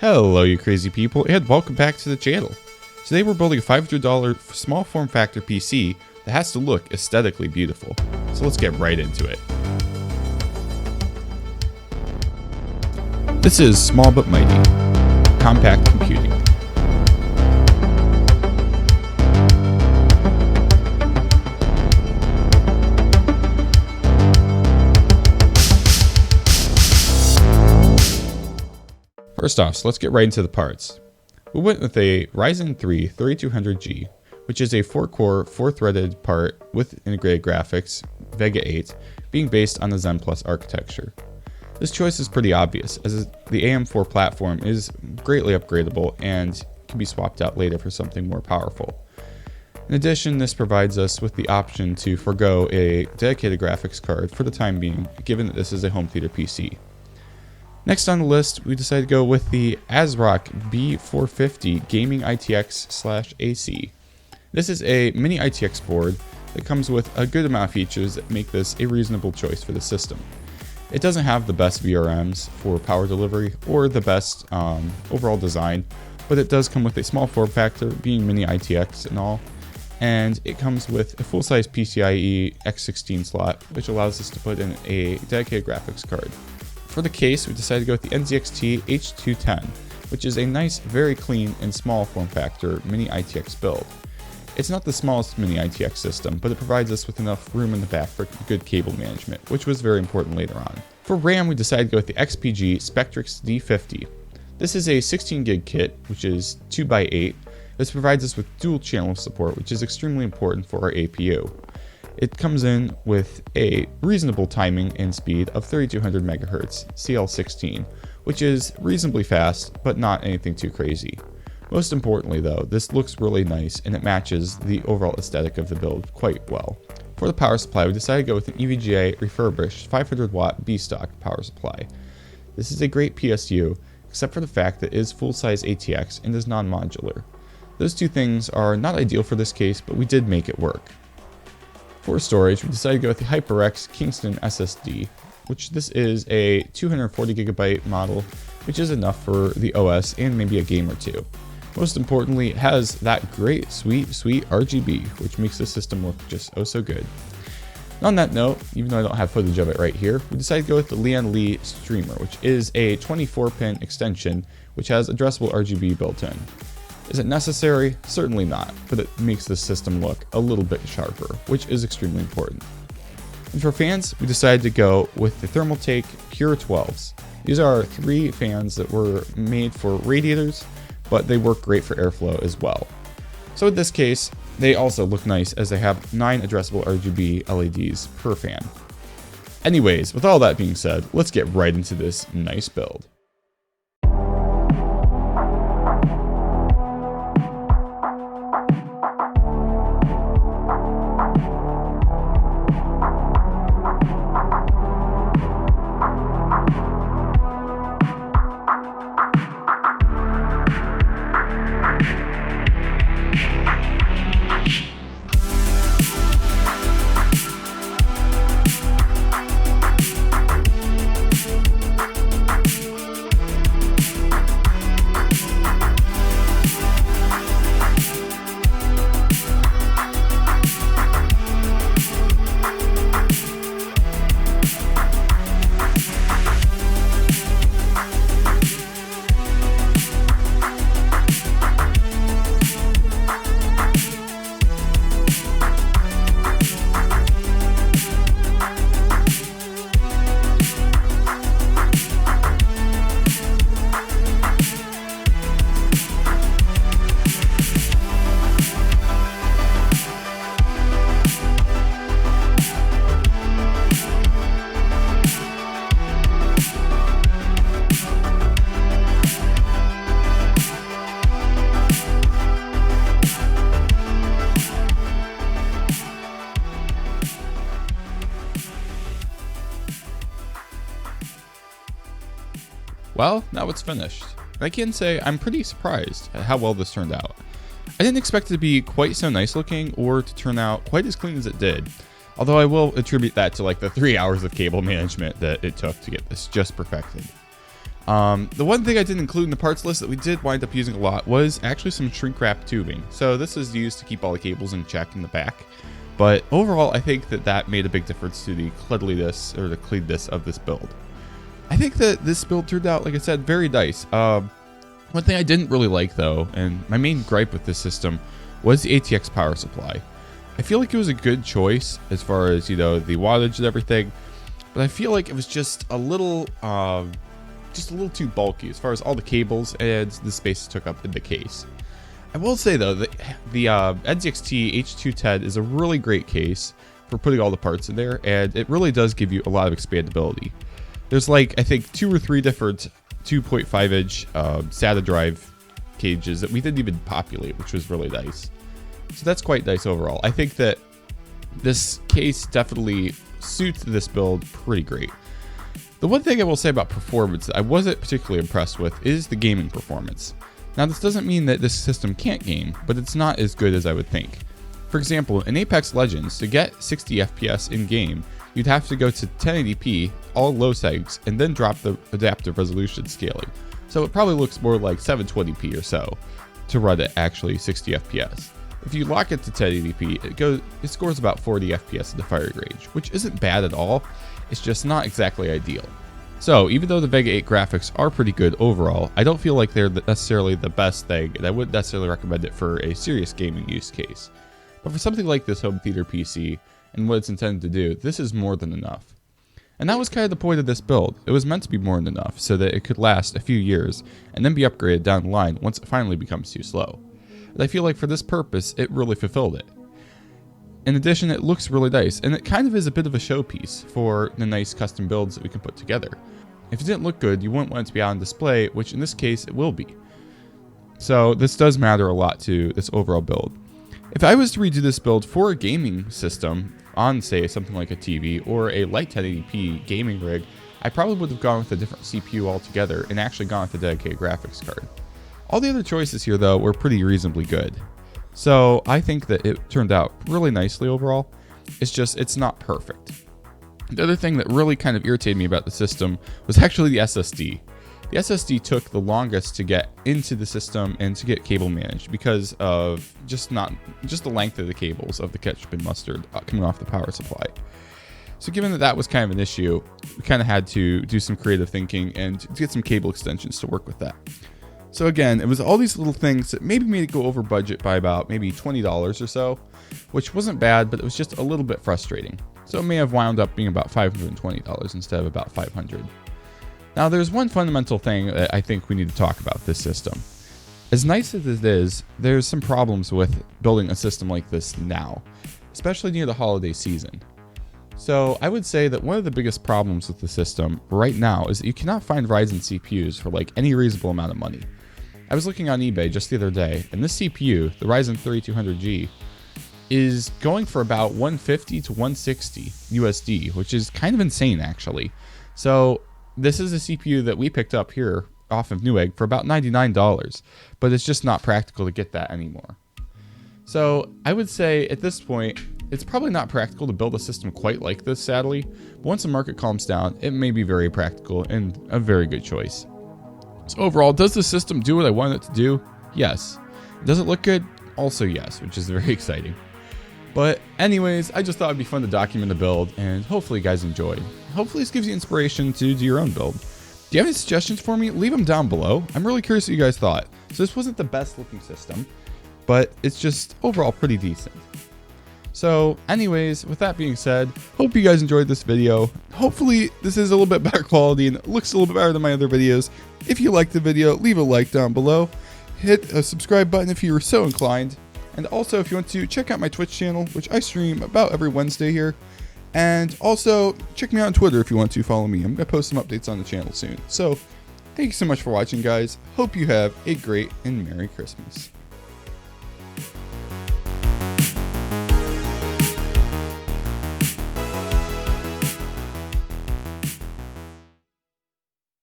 Hello you crazy people, and welcome back to the channel. Today we're building a $500 small form factor PC that has to look aesthetically beautiful. So let's get right into it. This is Small But Mighty, Compact Computing. First off, so let's get right into the parts. We went with a Ryzen 3 3200G, which is a 4-core, 4-threaded part with integrated graphics, VEGA 8, being based on the Zen Plus architecture. This choice is pretty obvious, as the AM4 platform is greatly upgradable and can be swapped out later for something more powerful. In addition, this provides us with the option to forego a dedicated graphics card for the time being, given that this is a home theater PC. Next on the list, we decided to go with the ASROCK B450 GAMING-ITXAC. This is a Mini-itx board that comes with a good amount of features that make this a reasonable choice for the system. It doesn't have the best VRMs for power delivery or the best overall design, but it does come with a small form factor, being Mini-itx and all, and it comes with a full-size PCI-E X16 slot, which allows us to put in a dedicated graphics card. For the case, we decided to go with the NZXT H210, which is a nice, very clean and small form factor Mini-itx build. It's not the smallest Mini-itx system, but it provides us with enough room in the back for good cable management, which was very important later on. For RAM, we decided to go with the XPG SPECTRIX D50. This is a 16 gig kit, which is 2x8. This provides us with dual channel support, which is extremely important for our APU. It comes in with a reasonable timing and speed of 3200 MHz CL16, which is reasonably fast, but not anything too crazy. Most importantly though, this looks really nice and it matches the overall aesthetic of the build quite well. For the power supply, we decided to go with an EVGA refurbished 500 watt B-stock power supply. This is a great PSU, except for the fact that it is full-size ATX and is non-modular. Those two things are not ideal for this case, but we did make it work. For storage, we decided to go with the HYPERX Kingston SSD, which this is a 240GB model, which is enough for the OS and maybe a game or two. Most importantly, it has that great, sweet RGB, which makes the system look just oh so good. And on that note, even though I don't have footage of it right here, we decided to go with the Lian Li Streamer, which is a 24-pin extension, which has addressable RGB built in. Is it necessary? Certainly not, but it makes the system look a little bit sharper, which is extremely important. And for fans, we decided to go with the Thermaltake Pure 12s. These are 3 fans that were made for radiators, but they work great for airflow as well. So in this case, they also look nice as they have 9 addressable RGB LEDs per fan. Anyways, with all that being said, let's get right into this nice build. Well, now it's finished. I can say I'm pretty surprised at how well this turned out. I didn't expect it to be quite so nice looking or to turn out quite as clean as it did. Although I will attribute that to like the 3 hours of cable management that it took to get this just perfected. The one thing I didn't include in the parts list that we did wind up using a lot was actually some shrink wrap tubing. So this is used to keep all the cables in check in the back. But overall, I think that made a big difference to the cleanliness or the cleanness of this build. I think that this build turned out, like I said, very nice. One thing I didn't really like though, and my main gripe with this system, was the ATX power supply. I feel like it was a good choice as far as, you know, the wattage and everything, but I feel like it was just a little too bulky as far as all the cables and the space it took up in the case. I will say though that the NZXT H210 is a really great case for putting all the parts in there, and it really does give you a lot of expandability. There's like, I think 2 or 3 different 2.5 inch SATA drive cages that we didn't even populate, which was really nice. So that's quite nice overall. I think that this case definitely suits this build pretty great. The one thing I will say about performance that I wasn't particularly impressed with is the gaming performance. Now this doesn't mean that this system can't game, but it's not as good as I would think. For example, in Apex Legends, to get 60 FPS in game, you'd have to go to 1080p, all low settings, and then drop the adaptive resolution scaling. So it probably looks more like 720p or so to run at actually 60 FPS. If you lock it to 1080p, it scores about 40 FPS in the firing range, which isn't bad at all. It's just not exactly ideal. So even though the VEGA 8 graphics are pretty good overall, I don't feel like they're necessarily the best thing, and I wouldn't necessarily recommend it for a serious gaming use case. But for something like this home theater PC and what it's intended to do, this is more than enough. And that was kind of the point of this build. It was meant to be more than enough so that it could last a few years and then be upgraded down the line once it finally becomes too slow. And I feel like for this purpose, it really fulfilled it. In addition, it looks really nice, and it kind of is a bit of a showpiece for the nice custom builds that we can put together. If it didn't look good, you wouldn't want it to be on display, which in this case, it will be. So this does matter a lot to this overall build. If I was to redo this build for a gaming system on, say, something like a TV or a light 1080p gaming rig, I probably would have gone with a different CPU altogether and actually gone with a dedicated graphics card. All the other choices here, though, were pretty reasonably good. So I think that it turned out really nicely overall. It's just, it's not perfect. The other thing that really kind of irritated me about the system was actually the SSD. The SSD took the longest to get into the system and to get cable managed because of just the length of the cables of the ketchup and mustard coming off the power supply. So given that that was kind of an issue, we kind of had to do some creative thinking and get some cable extensions to work with that. So again, it was all these little things that maybe made it go over budget by about maybe $20 or so, which wasn't bad, but it was just a little bit frustrating. So it may have wound up being about $520 instead of about $500. Now there's one fundamental thing that I think we need to talk about this system. As nice as it is, there's some problems with building a system like this now, especially near the holiday season. So I would say that one of the biggest problems with the system right now is that you cannot find Ryzen CPUs for like any reasonable amount of money. I was looking on eBay just the other day, and this CPU, the Ryzen 3200G, is going for about $150 to $160 USD, which is kind of insane actually. So this is a CPU that we picked up here off of Newegg for about $99, but it's just not practical to get that anymore. So I would say at this point, it's probably not practical to build a system quite like this, sadly, but once the market calms down, it may be very practical and a very good choice. So overall, does the system do what I want it to do? Yes. Does it look good? Also yes, which is very exciting. But anyways, I just thought it'd be fun to document the build, and hopefully you guys enjoyed. Hopefully this gives you inspiration to do your own build. Do you have any suggestions for me? Leave them down below. I'm really curious what you guys thought. So this wasn't the best looking system, but it's just overall pretty decent. So anyways, with that being said, hope you guys enjoyed this video. Hopefully this is a little bit better quality and looks a little bit better than my other videos. If you liked the video, leave a like down below. Hit a subscribe button if you were so inclined. And also if you want to check out my Twitch channel, which I stream about every Wednesday here. And also check me out on Twitter if you want to follow me. I'm going to post some updates on the channel soon. So thank you so much for watching, guys. Hope you have a great and Merry Christmas.